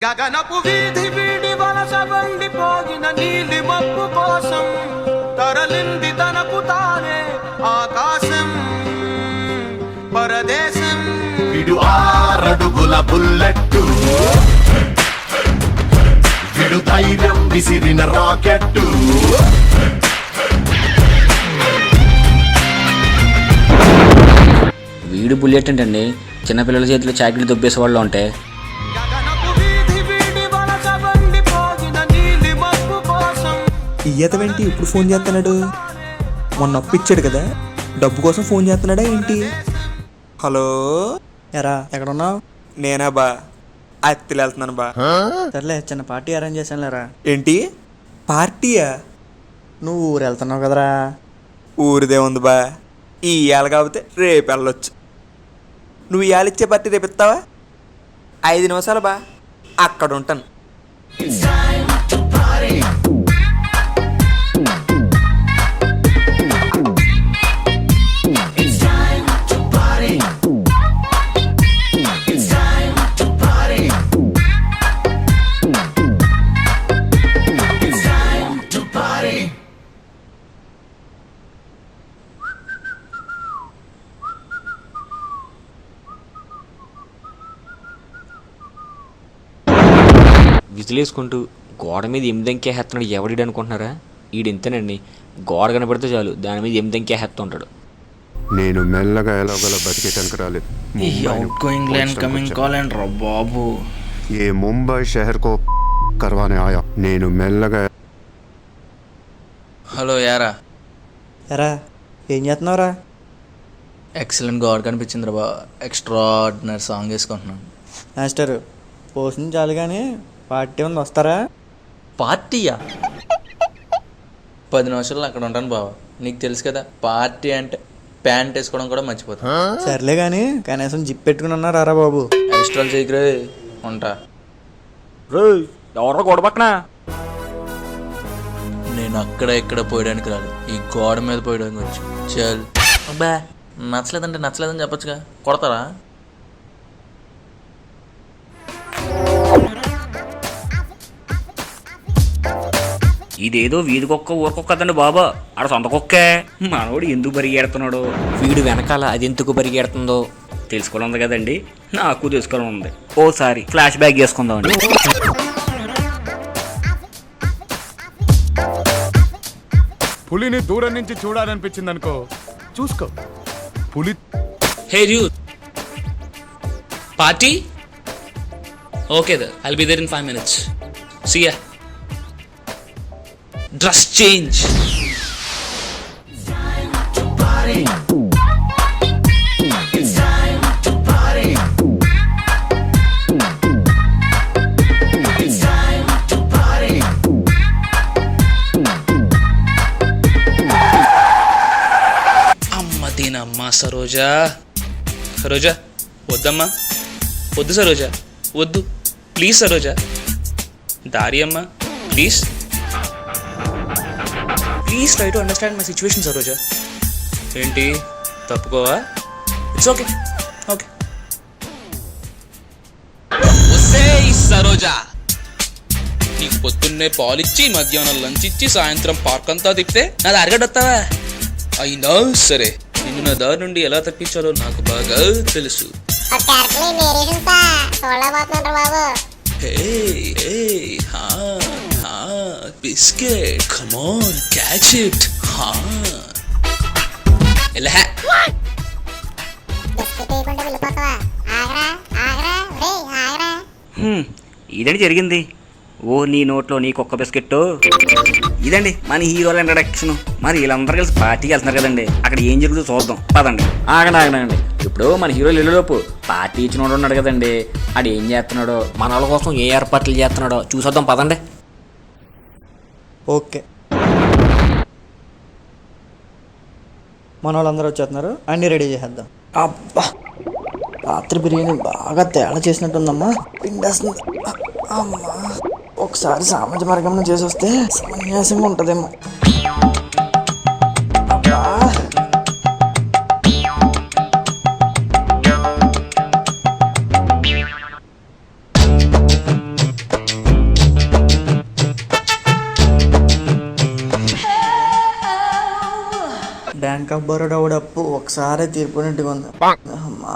గగనపు వీధి వీడి వలస వండిపోగిన నీలి మబ్బు కోసం తరలింది తనకు తానే ఆకాశం పరదేశం. విడు 6 అడుగుల బుల్లెట్టు, విడు ధైర్యం విసిరిన రాకెట్టు. వీడు బుల్లెట్ ఏంటండి, చిన్నపిల్లల చేతిలో చాకరీలు దొబ్బేసే వాళ్ళు ఉంటే. ఈయతవేంటి ఇప్పుడు ఫోన్ చేస్తున్నాడు? మొన్న అప్పు ఇచ్చాడు కదా, డబ్బు కోసం ఫోన్ చేస్తున్నాడా ఏంటి? హలో, ఎరా ఎక్కడున్నావు? నేనా బా, అత్తిలు వెళ్తున్నాను బా. సర్లే, చిన్న పార్టీ అరేంజ్ చేశాను లేరా. ఏంటి పార్టీయా? నువ్వు ఊరు వెళ్తున్నావు కదరా. ఊరిదే ఉంది బా, ఇవాళ కాకపోతే రేపు వెళ్ళొచ్చు. నువ్వు ఇవాళ ఇచ్చే పార్టీ రేపు ఇస్తావా? 5 నిమిషాలు బా, అక్కడ ఉంటాను. విజిలేసుకుంటూ గోడ మీద 8 అంకెహేస్తున్నాడు. ఎవడిడు అనుకుంటున్నారా? ఈడింతేనండి, గోడ కనపడితే చాలు దాని మీద 8 అంకెహేస్తుంటాడు. నేను మెల్లగా ఎలాగోలా బతికేటానికి రాలేదు. ఏ ముంబై షహర్ కో కర్వానే ఆయా. నేను మెల్లగా. హలో యారా. ఎరా ఏం చేస్తున్నావురా? ఎక్సలెంట్ గోడ కనిపించింది రా. ఎక్స్ట్రాడినరీ సాంగ్ వేసుకుంటున్నాను. మాస్టర్ పోషన్ చాలు కానీ పార్టీ ఉంది, వస్తారా? పార్టీయా? 10 నిమిషాలు అక్కడ ఉంటాను బావా. నీకు తెలుసు కదా, పార్టీ అంటే ప్యాంట్ వేసుకోవడం కూడా మర్చిపోతాను. సర్లే కానీ కనీసం జిప్ పెట్టుకుని ఉన్నారా బాబు? ఎక్స్ట్రాలు చేయకురే, ఉంటా. ఎవరో గోడ పక్కన. నేను అక్కడ ఇక్కడ పోయడానికి రాలేదు, ఈ గోడ మీద పోయడానికి వచ్చు. చల్ అబ్బా, నచ్చలేదంటే నచ్చలేదని చెప్పొచ్చుగా. కొడతారా? ఇదేదో వీధి కుక్క ఊరకుక్క కదండి బాబా, ఆడ సొంత కుక్కే. మనోడు ఎందుకు పరిగెడుతున్నాడు, వీడు వెనకాల అది ఎందుకు పరిగెడుతుందో తెలుసుకోవాలి కదండి. నాకు తెలుసుకోవాలని ఉంది. ఓసారి ఫ్లాష్ బ్యాక్ చేసుకుందామండి. పులిని దూరం నుంచి చూడాలనిపించింది అనుకో, చూసుకో. పులి. Hey dude, party? Okay there, I'll be there in 5 minutes. See ya. Dress change. అమ్మ దీనమ్మ సరోజా. సరోజా వద్దమ్మా, వద్దు సరోజా, వద్దు ప్లీజ్ సరోజా. దారి అమ్మా please. Please try to understand my situation Saroja. ఏంటి తప్పుకోవా? It's okay, okay. సరోజా, నీకు పొద్దున్నే పాలిచ్చి మధ్యాహ్నం లంచ్ ఇచ్చి సాయంత్రం పార్క్ అంతా తిప్పితే నా దారిగడొస్తావా? అయినా సరే నిన్ను నా దారి నుండి ఎలా తప్పించాలో నాకు బాగా తెలుసు. హే హే హా హా బిస్కెట్ కమోన్ క్యాచ్ ఇట్ ఎలా ఇదండి జరిగింది. ఓ నీ నోట్లో నీ కుక్క బిస్కెట్. ఇదండి మన హీరోల ఇంట్రడక్షన్. మరి వీళ్ళందరూ కలిసి పార్టీకి వెళ్తున్నారు కదండి, అక్కడ ఏం జరుగుతుందో చూద్దాం పదండి. ఆగండి. ఇప్పుడు మన హీరోలు వెళ్ళేలోపు పార్టీ ఇచ్చినోడు ఉన్నాడు కదండి, ఆడు ఏం చేస్తున్నాడో, మన వాళ్ళ కోసం ఏ ఏర్పాట్లు చేస్తున్నాడో చూసొద్దాం పదండి. ఓకే, మన వాళ్ళందరూ వచ్చేస్తున్నారు, అన్నీ రెడీ చేసేద్దాం. అబ్బా, రాత్రి బిర్యానీ బాగా తేడా చేసినట్టుందమ్మా, పిండేస్తుంది. అమ్మా, ఒకసారి సామాజిక మార్గం చేసి వస్తే సన్యాసంగా ఉంటుందేమో. అబ్బా, బ్యాంక్ ఆఫ్ బరోడా కూడా అప్పు ఒకసారి తీర్పునట్టుగా ఉంది. అమ్మా,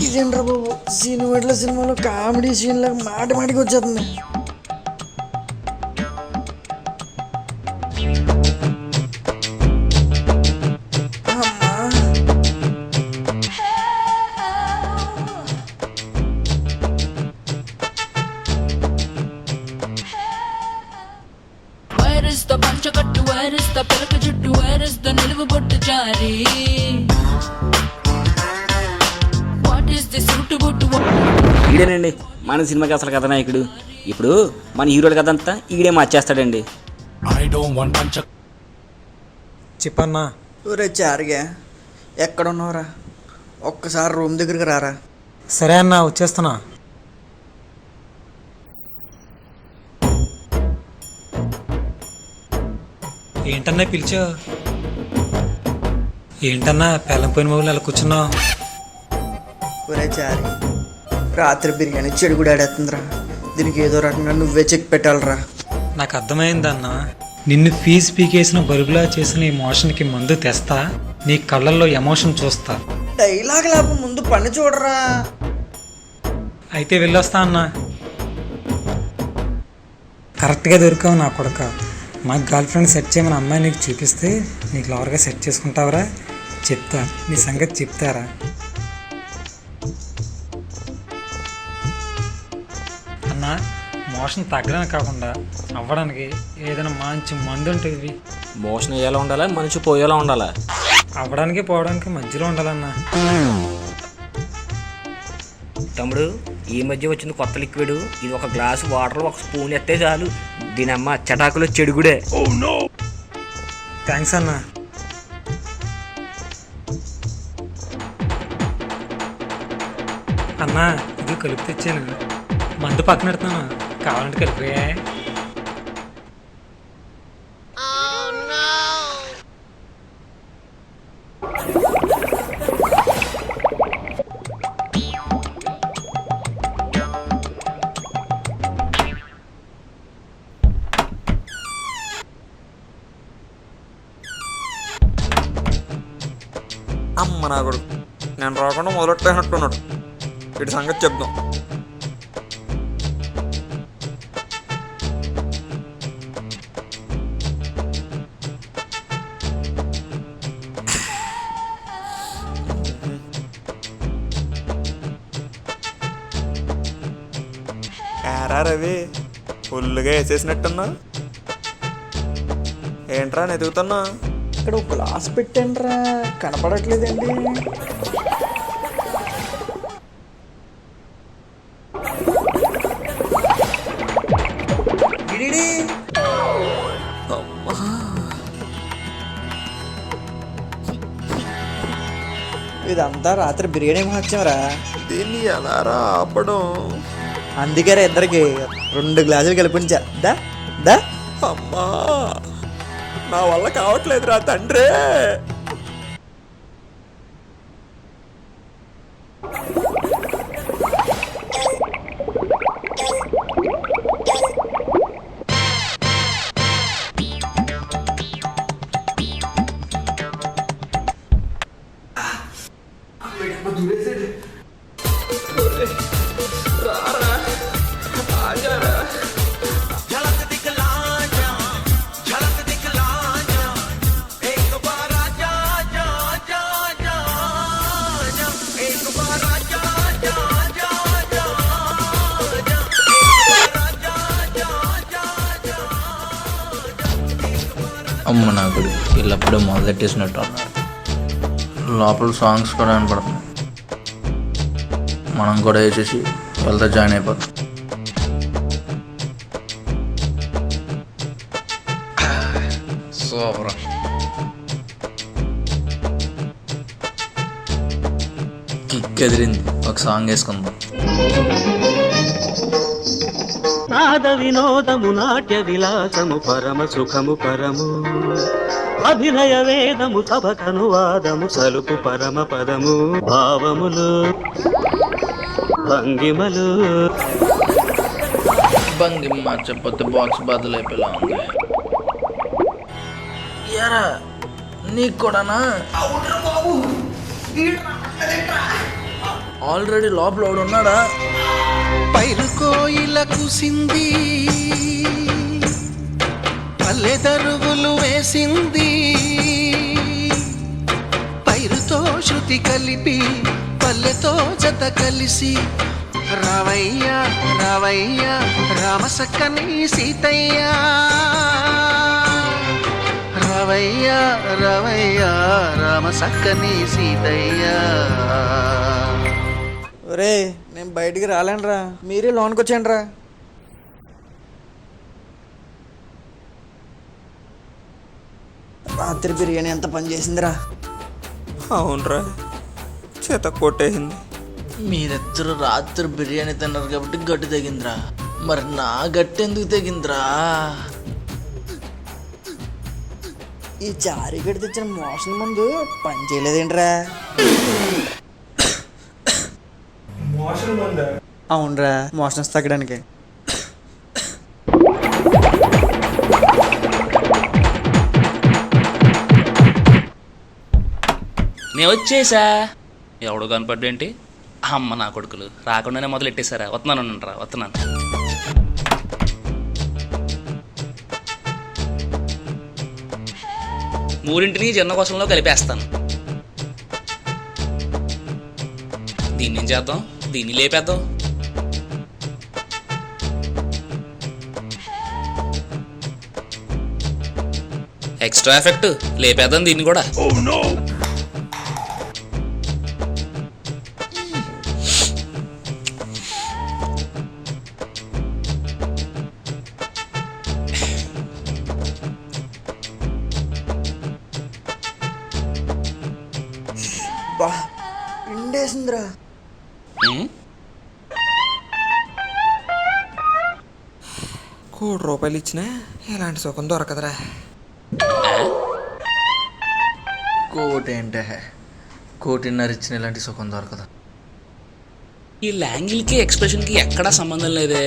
ఇదేంట్రా బాబు, సినిమాలో కామెడీ సీన్ లాగా మాటికి వచ్చేస్తుంది. పంచకట్టు వైరస్త పిలక జుట్టు వైరస్త నిలువు బొట్టు జారి ఈడేనండి మన సినిమాకి అసలు కథనాయకుడు. ఇప్పుడు మన హీరోల కథ అంతా ఈడే మార్చేస్తాడండి. చెప్పన్నా. ఊరే చారిగా, ఎక్కడున్నావురా? ఒక్కసారి రూమ్ దగ్గరికి రారా. సరే అన్నా, వచ్చేస్తున్నా. ఏంటన్నా పిలిచావు? ఏంటన్నా పేలంపోయిన మొబైల్ అలా కూర్చున్నావు? ఒరే చారి, రాత్రి బిర్యానీ చెడు కూడా ఆడేస్తుందిరా. దీనికి ఏదో రకంగా నువ్వే చెక్ పెట్టాలరా. నాకు అర్థమైందన్నా, నిన్ను ఫీజు పీకేసిన బరుగులా చేసిన ఈ మోషన్కి మందు తెస్తా, నీ కళ్ళల్లో ఎమోషన్ చూస్తా. డైలాగ్ లాభం ముందు పని చూడరా. అయితే వెళ్ళొస్తా అన్నా. కరెక్ట్గా దొరికావు నా కొడుక. మా గర్ల్ ఫ్రెండ్ సెట్ చేయమని అమ్మాయి నీకు చూపిస్తే నీకు లవర్గా సెట్ చేసుకుంటావురా? చెప్తా, నీ సంగతి చెప్తారా? అన్నా, మోషన్ తగ్గడానికి కాకుండా అవ్వడానికి ఏదైనా మంచి మందు ఉంటుంది. మోషన్ ఎలా ఉండాలా, మనిషి పోయేలా ఉండాలా? అవ్వడానికి పోవడానికి మధ్యలో ఉండాలన్నా. తమ్ముడు, ఈ మధ్య వచ్చింది కొత్త లిక్విడ్. ఇది ఒక గ్లాసు వాటర్లో ఒక స్పూన్ ఎత్తే చాలు, దీని అమ్మ చటాకులో చెడుగుడే. థ్యాంక్స్ అన్నా. అన్నా, ఇది కలుపు తెచ్చాను, మందు పక్కన పెడుతున్నాను, కావాలంటే కలిపియా. అమ్మ నా కొడుకు, నేను రాకుండా మొదలెట్టేనట్టున్నాడు. వీటి సంగతి చెప్దాం. ఏరా రవి, ఫుల్గా వేసేసినట్టున్నా. ఏంట్రా నెతుకుతున్నా? ఇక్కడ ఒక గ్లాస్ పెట్టండిరా, కనపడట్లేదండి. ఇదంతా రాత్రి బిర్యానీ మహత్యంరా. దీన్ని ఎలా రా ఆపడం? అందుకే రా ఇద్దరికి 2 గ్లాసులు కలిపించా. దా దా. అమ్మా, నా వల్ల కావట్లేదురా తండ్రి. అమ్మ నాకు వీళ్ళప్పుడే మొదలెట్టేసినట్టు ఉన్నారు. లోపల సాంగ్స్ కూడా వినపడుతున్నాయి. మనం కూడా వేసేసి వెళ్తే జాయిన్ అయిపోతాం. సూపర్. కిక్ ఎదిరింది. ఒక సాంగ్ వేసుకుందాం. నాద వినోదము నాట్య విలాసము పరమ సుఖము పరము అభినయ వేదము సభకనువాదము సలుపు పరమ పదము భావములు భంగిమలు. భంగిమ మార్చకపోతే బాక్స్ బదులైపోయేలా ఉంది. యారా నీకు కూడానా? ఆల్రెడీ లోపల వాడు ఉన్నాడా? పైరు కోయిల కుసింది పల్లె దరువులు వేసింది పైరుతో శృతి కలిపి పల్లెతో జత కలిసి రావయ్య రావయ్య రామసక్కని సీతయ్య రావయ్య రావయ్య రామసక్కని సీతయ్య. ఒరే నేను బయటికి రాలేనురా, మీరే లోన్కి వచ్చేయండి రా. రాత్రి బిర్యానీ ఎంత పని చేసిందిరా. అవునరా, చేత కొట్టేసింది. మీరిద్దరు రాత్రి బిర్యానీ తిన్నారు కాబట్టి గట్టి తెగిందిరా. మరి నా గట్టి ఎందుకు తెగిందిరా? ఈ చారిగడి తెచ్చిన మోషన్ ముందు పని చేయలేదేంట్రా? అవునరా, మోషన్స్ తగ్గడానికి. నేను వచ్చేసా. ఎవడు కనపడ్డేంటి? అమ్మ నా కొడుకులు రాకుండానే మొదలెట్టేశారా? వస్తున్నాను. మూడింటిని చిన్న కోసంలో కలిపేస్తాను. దీన్ని ఏం చేద్దాం? దీన్ని లేపేద్దాం. ఎక్స్ట్రా ఎఫెక్ట్ లేపేద్దాం దీన్ని కూడా. బా పిండేసిందిరా. ₹1 ఇచ్చినా ఎలాంటి సుఖం దొరకదురా. కోటేంటే 1.5 ఇచ్చిన ఇలాంటి సుఖం దొరకదు. ఈ లాంగిల్కి ఎక్స్ప్రెషన్కి ఎక్కడా సంబంధం లేదే.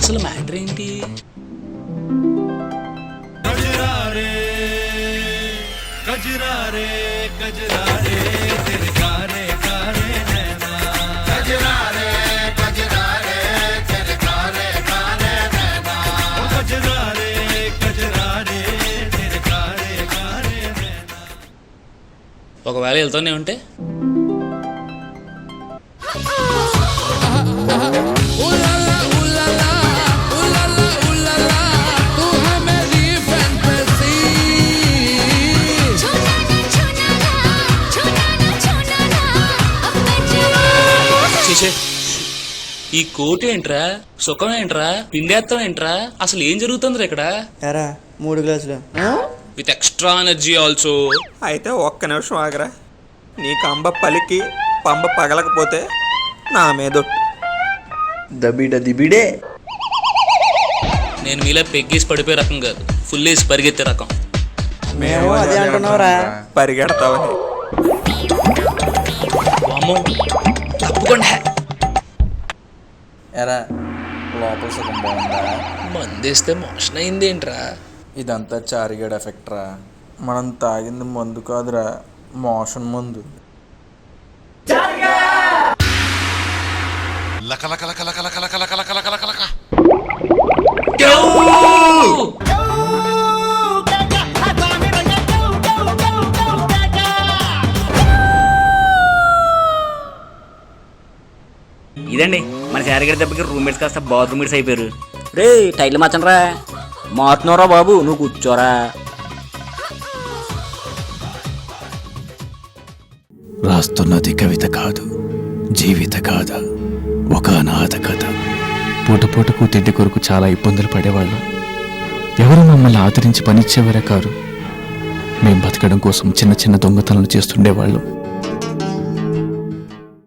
అసలు మ్యాటర్ ఏంటి? ఒకవేళ వెళ్తూనే ఉంటే ఈ కోట్ ఏంట్రా, సుఖం ఏంట్రా, పిండేత్తం ఏంట్రా, అసలు ఏం జరుగుతుంది ఇక్కడ? ఎరా 3 గ్లాసులు విత్ ఎక్స్ట్రా ఎనర్జీ ఆల్సో. అయితే ఒక్క నిమిషం ఆగరా. నీ కంబ పలికి పంబ పగలకపోతే నా మీదొట్టు. దబిడే. నేను మీలా పెగ్గేసి పడిపోయే రకం కాదు, ఫుల్ వేసి పరిగెత్తే రకం. మేము అదే అంటున్నావురా. పరిగెడతావని. వామ్మో, తప్పకుండా. ఎరా లోపల సుఖం బాగుందా? మందేస్తే మోషన్ అయింది ఏంట్రా? ఇదంతా చారిగడ్ ఎఫెక్ట్ రా. మనం తాగింది మందు కాదురా, మోషన్ మందు. లక లక లక లక లక లక లక లక లక లక. ఇదండి మన శారీగడి దెబ్బకి రూమ్మేట్స్ కాస్త బాత్రూమ్మేట్స్ అయిపోయారు. రే టైర్లు మార్చండిరా. మారుతున్నారా బాబు, నువ్వు కూర్చోరా. రాస్తున్నది కవిత కాదు, జీవిత గాథ, ఒక అనాథ కథ. పూటకు తిండి కొరకు చాలా ఇబ్బందులు పడేవాళ్ళం. ఎవరు మమ్మల్ని ఆదరించి పనిచ్చేవారే కారు. మేం బతకడం కోసం చిన్న చిన్న దొంగతనాలు చేస్తుండేవాళ్ళం.